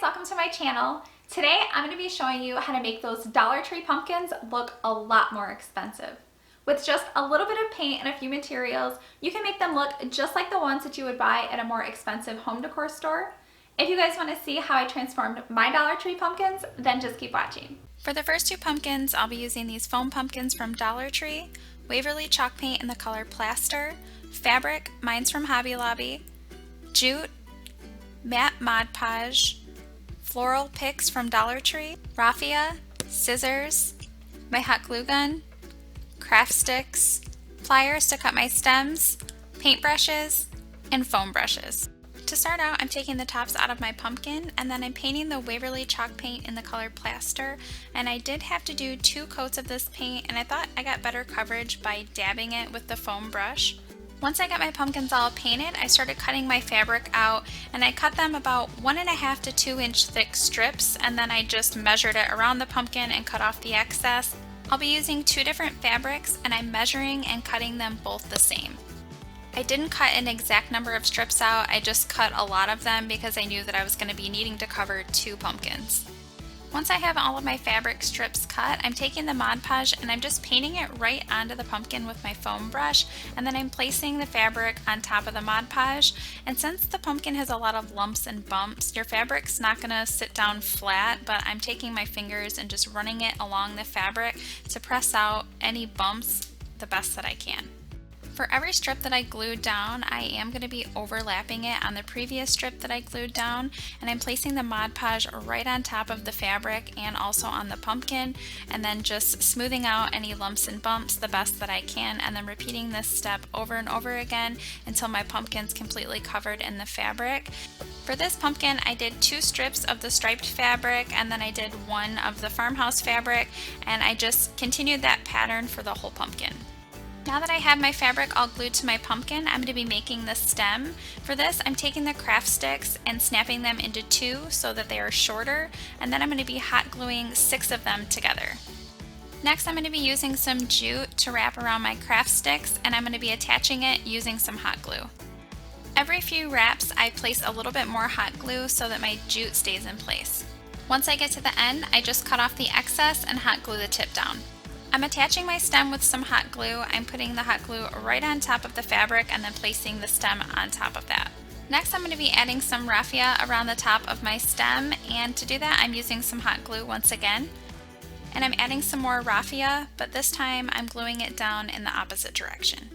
welcome to my channel. Today I'm going to be showing you how to make those Dollar Tree pumpkins look a lot more expensive. With just a little bit of paint and a few materials, you can make them look just like the ones that you would buy at a more expensive home decor store. If you guys want to see how I transformed my Dollar Tree pumpkins, then just keep watching. For the first two pumpkins, I'll be using these foam pumpkins from Dollar Tree, Waverly chalk paint in the color Plaster, fabric, mine's from Hobby Lobby, Jute, matte Mod Podge, Floral picks from Dollar Tree, raffia, scissors, my hot glue gun, craft sticks, pliers to cut my stems, paintbrushes, and foam brushes. To start out, I'm taking the tops out of my pumpkin and then I'm painting the Waverly chalk paint in the color Plaster, and I did have to do 2 coats of this paint and I thought I got better coverage by dabbing it with the foam brush. Once I got my pumpkins all painted, I started cutting my fabric out and I cut them about 1.5 to 2 inch thick strips, and then I just measured it around the pumpkin and cut off the excess. I'll be using 2 different fabrics and I'm measuring and cutting them both the same. I didn't cut an exact number of strips out, I just cut a lot of them because I knew that I was going to be needing to cover 2 pumpkins. Once I have all of my fabric strips cut, I'm taking the Mod Podge and I'm just painting it right onto the pumpkin with my foam brush, and then I'm placing the fabric on top of the Mod Podge. And since the pumpkin has a lot of lumps and bumps, your fabric's not going to sit down flat, but I'm taking my fingers and just running it along the fabric to press out any bumps the best that I can. For every strip that I glued down, I am going to be overlapping it on the previous strip that I glued down, and I'm placing the Mod Podge right on top of the fabric and also on the pumpkin, and then just smoothing out any lumps and bumps the best that I can, and then repeating this step over and over again until my pumpkin's completely covered in the fabric. For this pumpkin, I did 2 strips of the striped fabric and then I did 1 of the farmhouse fabric, and I just continued that pattern for the whole pumpkin. Now that I have my fabric all glued to my pumpkin, I'm going to be making the stem. For this, I'm taking the craft sticks and snapping them into 2 so that they are shorter, and then I'm going to be hot gluing 6 of them together. Next, I'm going to be using some jute to wrap around my craft sticks, and I'm going to be attaching it using some hot glue. Every few wraps, I place a little bit more hot glue so that my jute stays in place. Once I get to the end, I just cut off the excess and hot glue the tip down. I'm attaching my stem with some hot glue. I'm putting the hot glue right on top of the fabric and then placing the stem on top of that. Next, I'm going to be adding some raffia around the top of my stem, and to do that I'm using some hot glue once again. And I'm adding some more raffia, but this time I'm gluing it down in the opposite direction.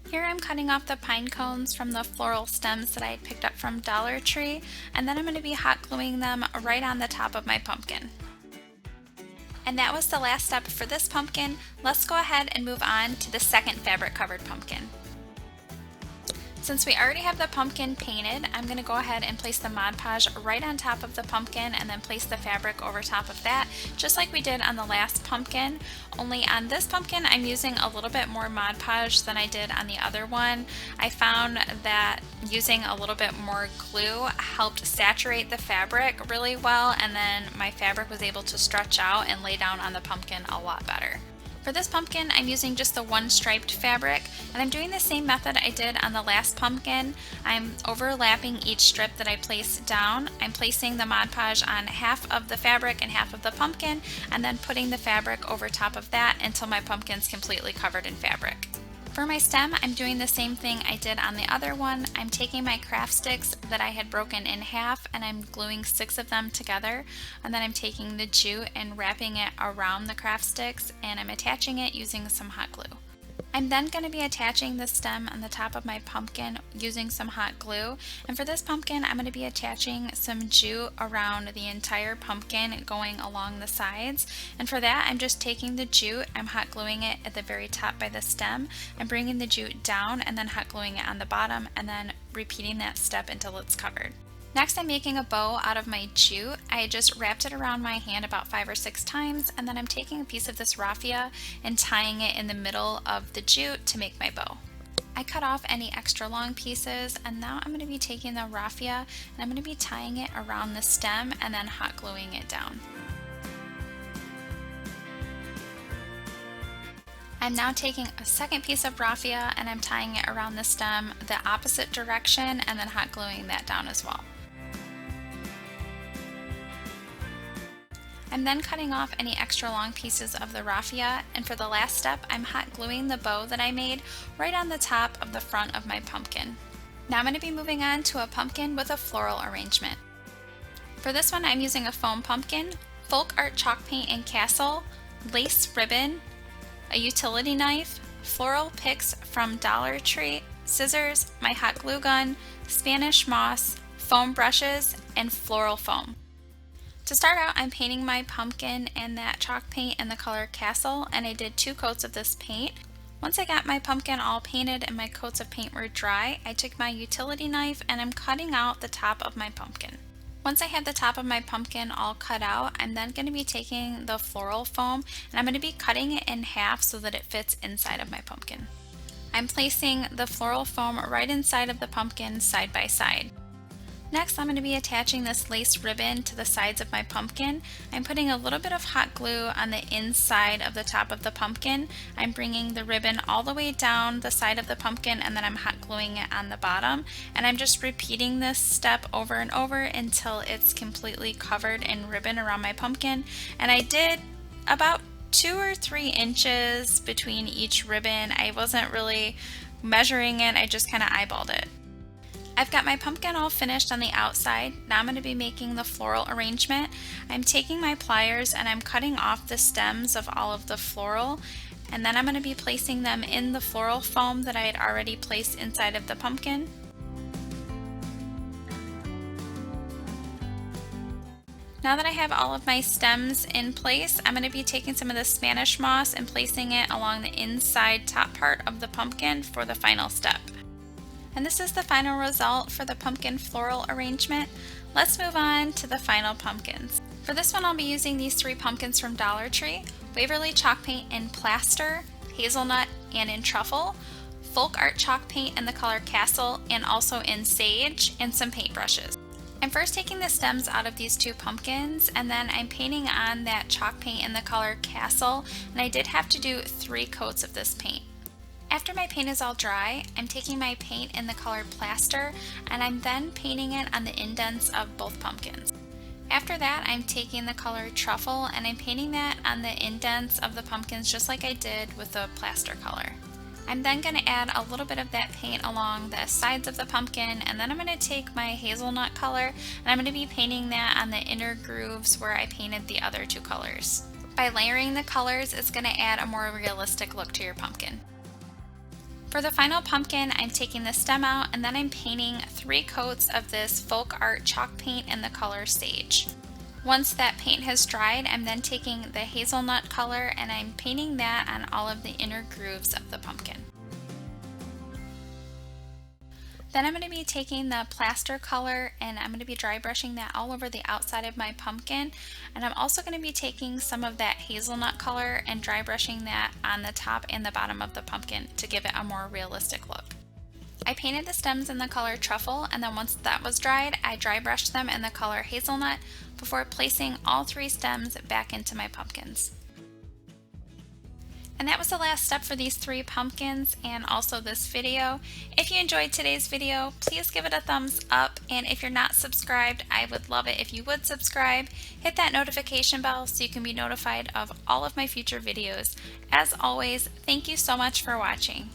Here I'm cutting off the pine cones from the floral stems that I had picked up from Dollar Tree, and then I'm going to be hot gluing them right on the top of my pumpkin. And that was the last step for this pumpkin. Let's go ahead and move on to the second fabric covered pumpkin. Since we already have the pumpkin painted, I'm going to go ahead and place the Mod Podge right on top of the pumpkin and then place the fabric over top of that, just like we did on the last pumpkin. Only on this pumpkin I'm using a little bit more Mod Podge than I did on the other one. I found that using a little bit more glue helped saturate the fabric really well, and then my fabric was able to stretch out and lay down on the pumpkin a lot better. For this pumpkin, I'm using just the 1 striped fabric, and I'm doing the same method I did on the last pumpkin. I'm overlapping each strip that I place down. I'm placing the Mod Podge on half of the fabric and half of the pumpkin, and then putting the fabric over top of that until my pumpkin's completely covered in fabric. For my stem, I'm doing the same thing I did on the other one. I'm taking my craft sticks that I had broken in half and I'm gluing 6 of them together, and then I'm taking the jute and wrapping it around the craft sticks, and I'm attaching it using some hot glue. I'm then going to be attaching the stem on the top of my pumpkin using some hot glue, and for this pumpkin I'm going to be attaching some jute around the entire pumpkin going along the sides, and for that I'm just taking the jute, I'm hot gluing it at the very top by the stem, I'm bringing the jute down and then hot gluing it on the bottom, and then repeating that step until it's covered. Next, I'm making a bow out of my jute. I just wrapped it around my hand about 5 or 6 times, and then I'm taking a piece of this raffia and tying it in the middle of the jute to make my bow. I cut off any extra long pieces, and now I'm going to be taking the raffia and I'm going to be tying it around the stem and then hot gluing it down. I'm now taking a second piece of raffia and I'm tying it around the stem the opposite direction and then hot gluing that down as well. I'm then cutting off any extra long pieces of the raffia, and for the last step, I'm hot gluing the bow that I made right on the top of the front of my pumpkin. Now I'm going to be moving on to a pumpkin with a floral arrangement. For this one, I'm using a foam pumpkin, folk art chalk paint and castle, lace ribbon, a utility knife, floral picks from Dollar Tree, scissors, my hot glue gun, Spanish moss, foam brushes, and floral foam. To start out, I'm painting my pumpkin in that chalk paint in the color Castle, and I did 2 coats of this paint. Once I got my pumpkin all painted and my coats of paint were dry, I took my utility knife and I'm cutting out the top of my pumpkin. Once I have the top of my pumpkin all cut out, I'm then going to be taking the floral foam and I'm going to be cutting it in half so that it fits inside of my pumpkin. I'm placing the floral foam right inside of the pumpkin side by side. Next, I'm going to be attaching this lace ribbon to the sides of my pumpkin. I'm putting a little bit of hot glue on the inside of the top of the pumpkin. I'm bringing the ribbon all the way down the side of the pumpkin and then I'm hot gluing it on the bottom. And I'm just repeating this step over and over until it's completely covered in ribbon around my pumpkin. And I did about 2 or 3 inches between each ribbon. I wasn't really measuring it, I just kind of eyeballed it. I've got my pumpkin all finished on the outside. Now I'm going to be making the floral arrangement. I'm taking my pliers and I'm cutting off the stems of all of the floral, and then I'm going to be placing them in the floral foam that I had already placed inside of the pumpkin. Now that I have all of my stems in place, I'm going to be taking some of the Spanish moss and placing it along the inside top part of the pumpkin for the final step. And this is the final result for the pumpkin floral arrangement. Let's move on to the final pumpkins. For this one, I'll be using these 3 pumpkins from Dollar Tree: Waverly chalk paint in plaster, hazelnut, and in truffle, folk art chalk paint in the color Castle and also in sage, and some paintbrushes. I'm first taking the stems out of these 2 pumpkins and then I'm painting on that chalk paint in the color Castle, and I did have to do 3 coats of this paint. After my paint is all dry, I'm taking my paint in the color plaster and I'm then painting it on the indents of both pumpkins. After that, I'm taking the color truffle and I'm painting that on the indents of the pumpkins just like I did with the plaster color. I'm then going to add a little bit of that paint along the sides of the pumpkin, and then I'm going to take my hazelnut color and I'm going to be painting that on the inner grooves where I painted the other 2 colors. By layering the colors, it's going to add a more realistic look to your pumpkin. For the final pumpkin, I'm taking the stem out and then I'm painting 3 coats of this folk art chalk paint in the color Sage. Once that paint has dried, I'm then taking the hazelnut color and I'm painting that on all of the inner grooves of the pumpkin. Then I'm going to be taking the plaster color and I'm going to be dry brushing that all over the outside of my pumpkin, and I'm also going to be taking some of that hazelnut color and dry brushing that on the top and the bottom of the pumpkin to give it a more realistic look. I painted the stems in the color truffle, and then once that was dried, I dry brushed them in the color hazelnut before placing all 3 stems back into my pumpkins. And that was the last step for these 3 pumpkins and also this video. If you enjoyed today's video, please give it a thumbs up, and if you're not subscribed, I would love it if you would subscribe. Hit that notification bell so you can be notified of all of my future videos. As always, thank you so much for watching.